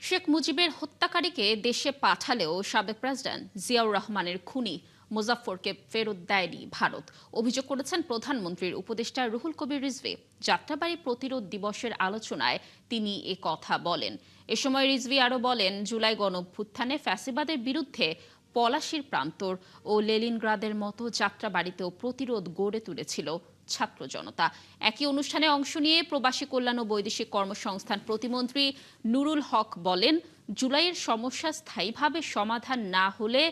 শেখ মুজিবের হত্যাকারীকে দেশে পাঠালেও সাবেক প্রেসিডেন্ট জিয়াউর রহমানের খুনি মুজাফফরকে ফেরত দেয়নি ভারত। অভিযোগ করেছেন প্রধানমন্ত্রীর উপদেষ্টা রুহুল কবির রিজভী। যাত্রাবাড়ী প্রতিরোধ দিবসের আলোচনায় তিনি এ কথা বলেন। এ সময় রিজভী আরও বলেন, জুলাই গণঅভ্যুত্থানে ফ্যাসিবাদের বিরুদ্ধে পলাশির প্রান্তর ও লেনিনগ্রাদের মতো যাত্রাবাড়িতেও প্রতিরোধ গড়ে তুলেছিল ছাত্র জনতা। একই অনুষ্ঠানে অংশ নিয়ে প্রবাসী কল্যাণ ও বৈদেশিক কর্মসংস্থান প্রতিমন্ত্রী নুরুল হক বলেন, জুলাইয়ের সমস্যা স্থায়ীভাবে সমাধান না হলে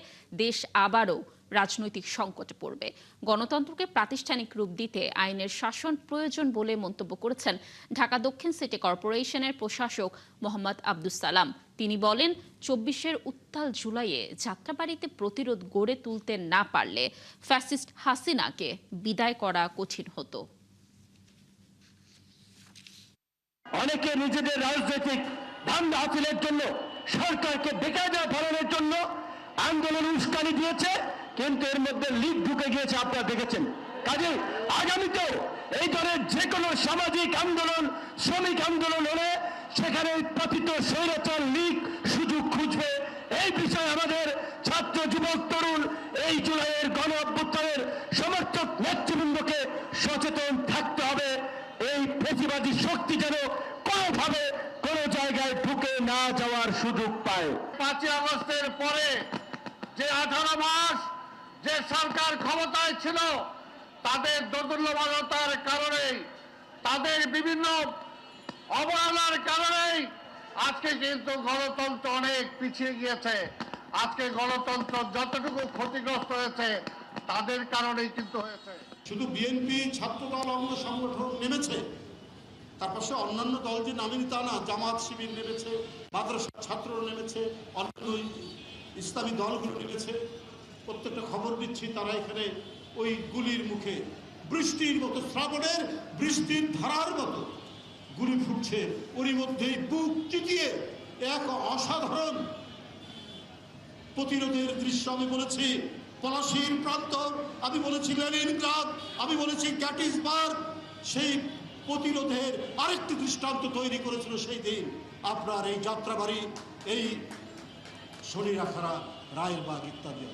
দেশ আবারও রাজনৈতিক সংকটে পড়বে। গণতন্ত্রকে প্রাতিষ্ঠানিক রূপ দিতে আইনের শাসন প্রয়োজন বলে মন্তব্য করেছেন ঢাকা দক্ষিণ সিটি কর্পোরেশনের প্রশাসক মোহাম্মদ আব্দুস সালাম। তিনি বলেন, ২৪-এর উত্তাল জুলাইয়ে যাত্রাবাড়িতে প্রতিরোধ গড়ে তুলতে না পারলে ফ্যাসিস্ট হাসিনাকে বিদায় করা কঠিন হতো। অনেকে নিজেদের রাজনৈতিক ধান্দা হাসিলের জন্য সরকারকে বেকায়দা ধরনের জন্য আন্দোলন উস্কানি দিয়েছে, কিন্তু এর মধ্যে লিক ঢুকে গিয়েছে, আপনারা দেখেছেন। কাজে আগামীতেও এই ধরনের যে কোনো সামাজিক আন্দোলন, শ্রমিক আন্দোলন হলে সেখানে পতিত স্বৈরাচার লীগ সুযোগ খুঁজবে। এই বিষয়ে আমাদের ছাত্র, যুবক, তরুণ এই জুলাইয়ের গণ অভ্যুত্থানের সমর্থক নেতৃবৃন্দকে সচেতন থাকতে হবে। এই ফ্যাসিবাদী শক্তি যেন কোনোভাবে কোনো জায়গায় ঢুকে না যাওয়ার সুযোগ পায়। ৫ই আগস্টের পরে যে 18 মাস যে সরকার ক্ষমতায় ছিল, তাদের দোদুল্যমানতার কারণে, তাদের বিভিন্ন অবহেলার কারণেই আজকে কিন্তু গণতন্ত্র অনেক পিছিয়ে গিয়েছে। আজকে গণতন্ত্র যতটুকু ক্ষতিগ্রস্ত হয়েছে তাদের কারণেই কিন্তু হয়েছে। শুধু বিএনপি, ছাত্রদল, অন্য সংগঠন নেমেছে, তার পাশে অন্যান্য দল যে নামেনি তা না। জামাত শিবির নেমেছে, মাদ্রাসা ছাত্র নেমেছে, অন্যান্য ইসলামী দলগুলো নেমেছে। প্রত্যেকটা খবর দিচ্ছি তারা এখানে ওই গুলির মুখে বৃষ্টির মতো, শ্রাবণের বৃষ্টির ধারার মতো গুলি ফুটছে। ওরই মধ্যেই বুক চিতিয়ে এক অসাধারণ প্রতিরোধের দৃশ্য আমি বলেছি পলাশির প্রান্তর, আমি বলেছি লেনিনগ্রাদ, আমি বলেছি গ্যাটিসবার্গ। সেই প্রতিরোধের আরেকটি দৃষ্টান্ত তৈরি করেছিল সেই দিন আপনার এই যাত্রাবাড়ি, এই শনিরাখারা, রায়েরবাগ ইত্যাদি।